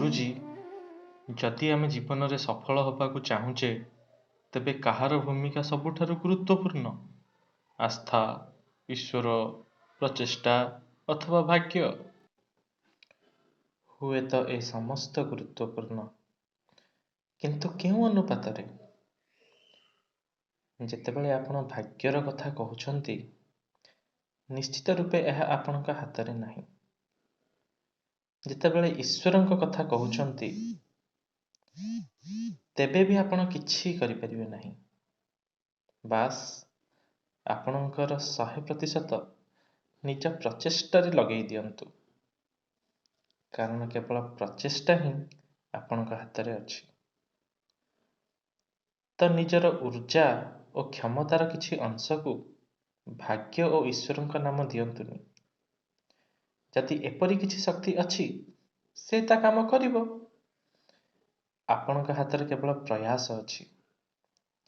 ଗୁରୁଜୀ, ଯଦି ଆମେ ଜୀବନରେ ସଫଳ ହେବାକୁ ଚାହୁଁଛେ, ତେବେ କାହାର ଭୂମିକା ସବୁଠାରୁ ଗୁରୁତ୍ୱପୂର୍ଣ୍ଣ? ଆସ୍ଥା, ଈଶ୍ୱର, ପ୍ରଚେଷ୍ଟା ଅଥବା ଭାଗ୍ୟ? ହୁଏତ ଏ ସମସ୍ତ ଗୁରୁତ୍ୱପୂର୍ଣ୍ଣ, କିନ୍ତୁ କେଉଁ ଅନୁପାତରେ? ଯେତେବେଳେ ଆପଣ ଭାଗ୍ୟର କଥା କହୁଛନ୍ତି, ନିଶ୍ଚିତ ରୂପେ ଏହା ଆପଣଙ୍କ ହାତରେ ନାହିଁ। ଯେତେବେଳେ ଈଶ୍ୱରଙ୍କ କଥା କହୁଛନ୍ତି, ତେବେ ବି ଆପଣ କିଛି କରିପାରିବେ ନାହିଁ। ବାସ୍ ଆପଣଙ୍କର 100% ନିଜ ପ୍ରଚେଷ୍ଟାରେ ଲଗେଇ ଦିଅନ୍ତୁ, କାରଣ କେବଳ ପ୍ରଚେଷ୍ଟା ହିଁ ଆପଣଙ୍କ ହାତରେ ଅଛି। ତ ନିଜର ଊର୍ଜା ଓ କ୍ଷମତାର କିଛି ଅଂଶକୁ ଭାଗ୍ୟ ଓ ଈଶ୍ୱରଙ୍କ ନାମ ଦିଅନ୍ତୁନି। ଯଦି ଏପରି କିଛି ଶକ୍ତି ଅଛି, ସେ ତା କାମ କରିବ। ଆପଣଙ୍କ ହାତରେ କେବଳ ପ୍ରୟାସ ଅଛି।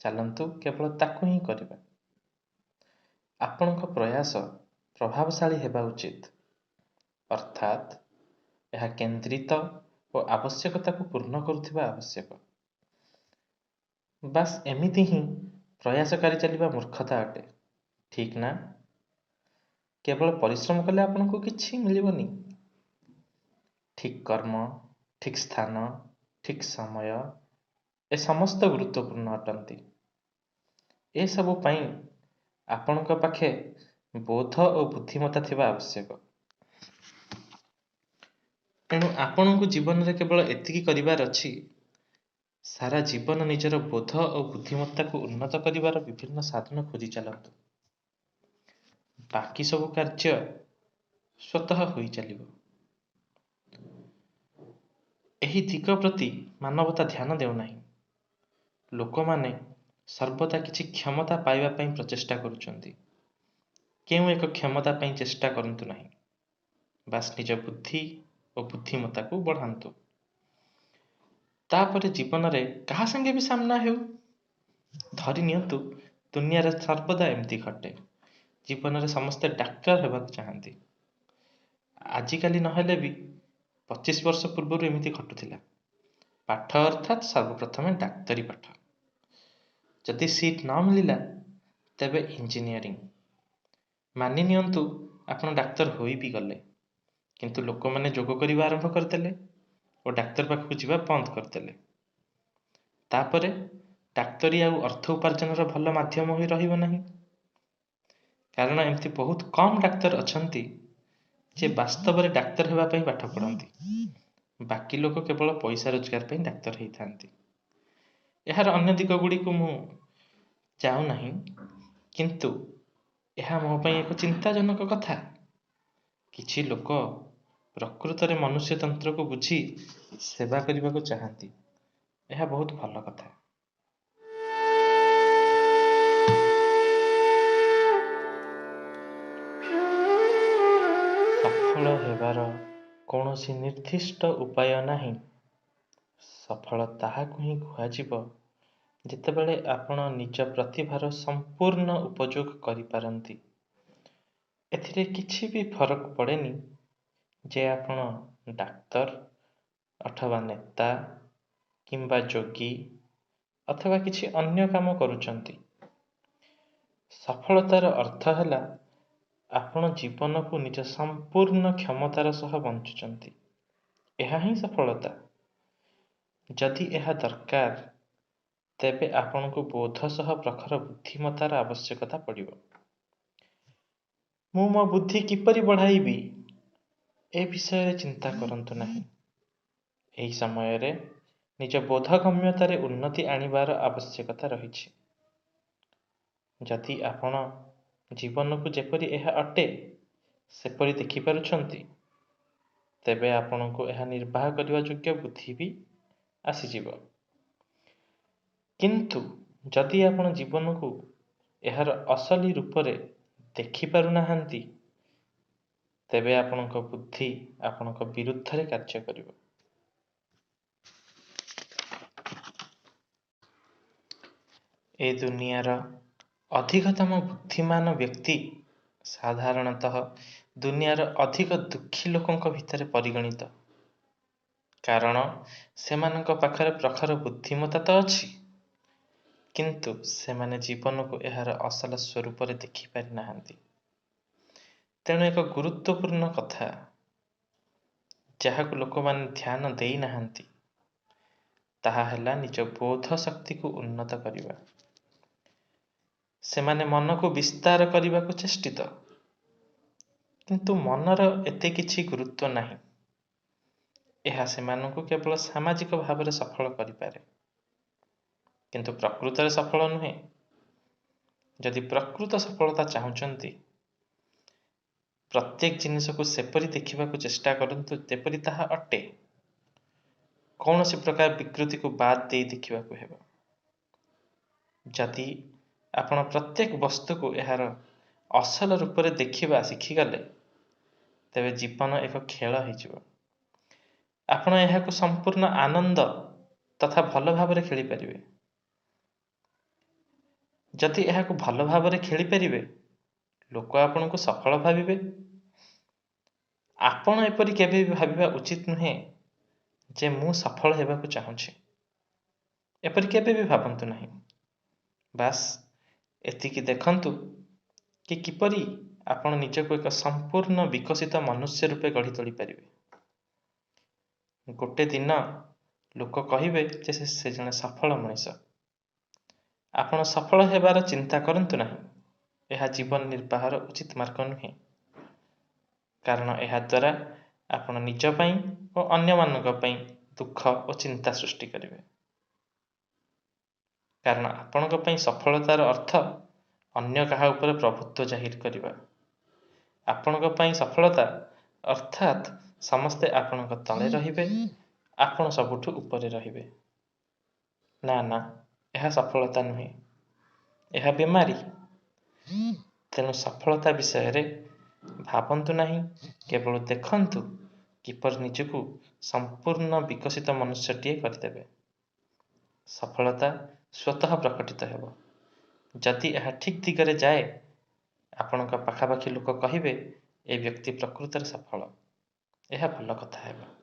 ଚାଲନ୍ତୁ କେବଳ ତାକୁ ହିଁ କରିବା। ଆପଣଙ୍କ ପ୍ରୟାସ ପ୍ରଭାବଶାଳୀ ହେବା ଉଚିତ, ଅର୍ଥାତ୍ ଏହା କେନ୍ଦ୍ରିତ ଓ ଆବଶ୍ୟକତାକୁ ପୂର୍ଣ୍ଣ କରୁଥିବା ଆବଶ୍ୟକ। ବାସ୍ ଏମିତି ହିଁ ପ୍ରୟାସ କରି ଚାଲିବା ମୂର୍ଖତା ଅଟେ, ଠିକ୍ ନା? କେବଳ ପରିଶ୍ରମ କଲେ ଆପଣଙ୍କୁ କିଛି ମିଳିବନି। ଠିକ୍ କର୍ମ, ଠିକ୍ ସ୍ଥାନ, ଠିକ୍ ସମୟ ଏ ସମସ୍ତ ଗୁରୁତ୍ୱପୂର୍ଣ୍ଣ ଅଟନ୍ତି। ଏସବୁ ପାଇଁ ଆପଣଙ୍କ ପାଖେ ବୋଧ ଓ ବୁଦ୍ଧିମତ୍ତା ଥିବା ଆବଶ୍ୟକ। ତେଣୁ ଆପଣଙ୍କୁ ଜୀବନରେ କେବଳ ଏତିକି କରିବାର ଅଛି, ସାରା ଜୀବନ ନିଜର ବୋଧ ଓ ବୁଦ୍ଧିମତ୍ତାକୁ ଉନ୍ନତ କରିବାର ବିଭିନ୍ନ ସାଧନ ଖୋଜି ଚାଲନ୍ତୁ। ବାକି ସବୁ କାର୍ଯ୍ୟ ସ୍ୱତଃ ହୋଇ ଚାଲିବ। ଏହି ଦିଗ ପ୍ରତି ମାନବତା ଧ୍ୟାନ ଦେଉନାହିଁ। ଲୋକମାନେ ସର୍ବଦା କିଛି କ୍ଷମତା ପାଇବା ପାଇଁ ପ୍ରଚେଷ୍ଟା କରୁଛନ୍ତି। କେଉଁ ଏକ କ୍ଷମତା ପାଇଁ ଚେଷ୍ଟା କରନ୍ତୁ ନାହିଁ। ବାସ୍ ନିଜ ବୁଦ୍ଧି ଓ ବୁଦ୍ଧିମତ୍ତାକୁ ବଢ଼ାନ୍ତୁ। ତାପରେ ଜୀବନରେ କାହା ସାଙ୍ଗେ ବି ସାମ୍ନା ହେଉ। ଧରି ନିଅନ୍ତୁ, ଦୁନିଆରେ ସର୍ବଦା ଏମିତି ଘଟେ। ଜୀବନରେ ସମସ୍ତେ ଡାକ୍ତର ହେବାକୁ ଚାହାନ୍ତି। ଆଜିକାଲି ନହେଲେ ବି 25 ବର୍ଷ ପୂର୍ବରୁ ଏମିତି ଘଟୁଥିଲା। ପାଠ ଅର୍ଥାତ୍ ସର୍ବପ୍ରଥମେ ଡାକ୍ତରୀ ପାଠ। ଯଦି ସିଟ୍ ନ ମିଳିଲା, ତେବେ ଇଞ୍ଜିନିୟରିଂ। ମାନି ନିଅନ୍ତୁ ଆପଣ ଡାକ୍ତର ହୋଇ ବି ଗଲେ, କିନ୍ତୁ ଲୋକମାନେ ଯୋଗ କରିବା ଆରମ୍ଭ କରିଦେଲେ ଓ ଡାକ୍ତର ପାଖକୁ ଯିବା ବନ୍ଦ କରିଦେଲେ। ତାପରେ ଡାକ୍ତରୀ ଆଉ ଅର୍ଥ ଉପାର୍ଜନର ଭଲ ମାଧ୍ୟମ ହୋଇ ରହିବ ନାହିଁ। କାରଣ ଏମିତି ବହୁତ କମ୍ ଡାକ୍ତର ଅଛନ୍ତି ଯେ ବାସ୍ତବରେ ଡାକ୍ତର ହେବା ପାଇଁ ପାଠ ପଢ଼ନ୍ତି। ବାକି ଲୋକ କେବଳ ପଇସା ରୋଜଗାର ପାଇଁ ଡାକ୍ତର ହେଇଥାନ୍ତି। ଏହାର ଅନ୍ୟ ଦିଗ ଗୁଡ଼ିକୁ ମୁଁ ଯାଉନାହିଁ, କିନ୍ତୁ ଏହା ମୋ ପାଇଁ ଏକ ଚିନ୍ତାଜନକ କଥା। କିଛି ଲୋକ ପ୍ରକୃତରେ ମନୁଷ୍ୟତନ୍ତ୍ରକୁ ବୁଝି ସେବା କରିବାକୁ ଚାହାନ୍ତି। ଏହା ବହୁତ ଭଲ କଥା। ସଫଳ ହେବାର କୌଣସି ନିର୍ଦ୍ଦିଷ୍ଟ ଉପାୟ ନାହିଁ। ସଫଳ ତାହାକୁ ହିଁ କୁହାଯିବ, ଯେତେବେଳେ ଆପଣ ନିଜ ପ୍ରତିଭାର ସମ୍ପୂର୍ଣ୍ଣ ଉପଯୋଗ କରିପାରନ୍ତି। ଏଥିରେ କିଛି ବି ଫରକ ପଡ଼େନି ଯେ ଆପଣ ଡାକ୍ତର ଅଥବା ନେତା କିମ୍ବା ଯୋଗୀ ଅଥବା କିଛି ଅନ୍ୟ କାମ କରୁଛନ୍ତି। ସଫଳତାର ଅର୍ଥ ହେଲା ଆପଣ ଜୀବନକୁ ନିଜ ସମ୍ପୂର୍ଣ୍ଣ କ୍ଷମତାର ସହ ବଞ୍ଚୁଛନ୍ତି। ଏହା ହିଁ ସଫଳତା। ଯଦି ଏହା ଦରକାର, ତେବେ ଆପଣଙ୍କୁ ବୋଧ ସହ ପ୍ରଖର ବୁଦ୍ଧିମତ୍ତାର ଆବଶ୍ୟକତା ପଡ଼ିବ। ମୁଁ ମୋ ବୁଦ୍ଧି କିପରି ବଢ଼ାଇବି, ଏ ବିଷୟରେ ଚିନ୍ତା କରନ୍ତୁ ନାହିଁ। ଏହି ସମୟରେ ନିଜ ବୋଧଗମ୍ୟତାରେ ଉନ୍ନତି ଆଣିବାର ଆବଶ୍ୟକତା ରହିଛି। ଯଦି ଆପଣ ଜୀବନକୁ ଯେପରି ଏହା ଅଟେ ସେପରି ଦେଖିପାରୁଛନ୍ତି, ତେବେ ଆପଣଙ୍କୁ ଏହା ନିର୍ବାହ କରିବା ଯୋଗ୍ୟ ବୁଦ୍ଧି ବି ଆସିଯିବ। କିନ୍ତୁ ଯଦି ଆପଣ ଜୀବନକୁ ଏହାର ଅସଲି ରୂପରେ ଦେଖିପାରୁନାହାନ୍ତି, ତେବେ ଆପଣଙ୍କ ବୁଦ୍ଧି ଆପଣଙ୍କ ବିରୁଦ୍ଧରେ କାର୍ଯ୍ୟ କରିବ। ଏ ଦୁନିଆର ଅଧିକତମ ବୁଦ୍ଧିମାନ ବ୍ୟକ୍ତି ସାଧାରଣତଃ ଦୁନିଆର ଅଧିକ ଦୁଃଖୀ ଲୋକଙ୍କ ଭିତରେ ପରିଗଣିତ। କାରଣ ସେମାନଙ୍କ ପାଖରେ ପ୍ରଖର ବୁଦ୍ଧିମତ୍ତା ତ ଅଛି, କିନ୍ତୁ ସେମାନେ ଜୀବନକୁ ଏହାର ଅସଲ ସ୍ୱରୂପରେ ଦେଖିପାରି ନାହାନ୍ତି। ତେଣୁ ଏକ ଗୁରୁତ୍ୱପୂର୍ଣ୍ଣ କଥା ଯାହାକୁ ଲୋକମାନେ ଧ୍ୟାନ ଦେଇନାହାନ୍ତି, ତାହା ହେଲା ନିଜ ବୋଧ ଶକ୍ତିକୁ ଉନ୍ନତ କରିବା। ସେମାନେ ମନକୁ ବିସ୍ତାର କରିବାକୁ ଚେଷ୍ଟିତ, କିନ୍ତୁ ମନର ଏତେ କିଛି ଗୁରୁତ୍ୱ ନାହିଁ। ଏହା ସେମାନଙ୍କୁ କେବଳ ସାମାଜିକ ଭାବରେ ସଫଳ କରିପାରେ, କିନ୍ତୁ ପ୍ରକୃତରେ ସଫଳ ନୁହେଁ। ଯଦି ପ୍ରକୃତ ସଫଳତା ଚାହୁଁଛନ୍ତି, ପ୍ରତ୍ୟେକ ଜିନିଷକୁ ସେପରି ଦେଖିବାକୁ ଚେଷ୍ଟା କରନ୍ତୁ ଯେପରି ତାହା ଅଟେ। କୌଣସି ପ୍ରକାର ବିକୃତିକୁ ବାଦ ଦେଇ ଦେଖିବାକୁ ହେବ। ଯଦି ଆପଣ ପ୍ରତ୍ୟେକ ବସ୍ତୁକୁ ଏହାର ଅସଲ ରୂପରେ ଦେଖିବା ଶିଖିଗଲେ, ତେବେ ଜୀବନ ଏକ ଖେଳ ହୋଇଯିବ। ଆପଣ ଏହାକୁ ସମ୍ପୂର୍ଣ୍ଣ ଆନନ୍ଦ ତଥା ଭଲ ଭାବରେ ଖେଳିପାରିବେ। ଯଦି ଏହାକୁ ଭଲ ଭାବରେ ଖେଳିପାରିବେ, ଲୋକ ଆପଣଙ୍କୁ ସଫଳ ଭାବିବେ। ଆପଣ ଏପରି କେବେ ବି ଭାବିବା ଉଚିତ ନୁହେଁ ଯେ ମୁଁ ସଫଳ ହେବାକୁ ଚାହୁଁଛି। ଏପରି କେବେ ବି ଭାବନ୍ତୁ ନାହିଁ। ବାସ୍ ଏତିକି ଦେଖନ୍ତୁ କି କିପରି ଆପଣ ନିଜକୁ ଏକ ସମ୍ପୂର୍ଣ୍ଣ ବିକଶିତ ମନୁଷ୍ୟ ରୂପେ ଗଢ଼ି ତୋଳିପାରିବେ। ଗୋଟେ ଦିନ ଲୋକ କହିବେ ଯେ ସେ ଜଣେ ସଫଳ ମଣିଷ। ଆପଣ ସଫଳ ହେବାର ଚିନ୍ତା କରନ୍ତୁ ନାହିଁ। ଏହା ଜୀବନ ନିର୍ବାହର ଉଚିତ ମାର୍ଗ ନୁହେଁ। କାରଣ ଏହା ଦ୍ୱାରା ଆପଣ ନିଜ ପାଇଁ ଓ ଅନ୍ୟମାନଙ୍କ ପାଇଁ ଦୁଃଖ ଓ ଚିନ୍ତା ସୃଷ୍ଟି କରିବେ। କାରଣ ଆପଣଙ୍କ ପାଇଁ ସଫଳତାର ଅର୍ଥ ଅନ୍ୟ କାହା ଉପରେ ପ୍ରଭୁତ୍ୱ ଜାହିର କରିବା। ଆପଣଙ୍କ ପାଇଁ ସଫଳତା ଅର୍ଥାତ୍ ସମସ୍ତେ ଆପଣଙ୍କ ତଳେ ରହିବେ, ଆପଣ ସବୁଠୁ ଉପରେ ରହିବେ। ନା, ଏହା ସଫଳତା ନୁହେଁ, ଏହା ବେମାରୀ। ତେଣୁ ସଫଳତା ବିଷୟରେ ଭାବନ୍ତୁ ନାହିଁ, କେବଳ ଦେଖନ୍ତୁ କିପରି ନିଜକୁ ସମ୍ପୂର୍ଣ୍ଣ ବିକଶିତ ମନୁଷ୍ୟଟିଏ କରିଦେବେ। ସଫଳତା ସ୍ୱତଃ ପ୍ରକଟିତ ହେବ। ଯଦି ଏହା ଠିକ୍ ଦିଗରେ ଯାଏ, ଆପଣଙ୍କ ପାଖାପାଖି ଲୋକ କହିବେ ଏ ବ୍ୟକ୍ତି ପ୍ରକୃତରେ ସଫଳ। ଏହା ଭଲ କଥା ହେବ।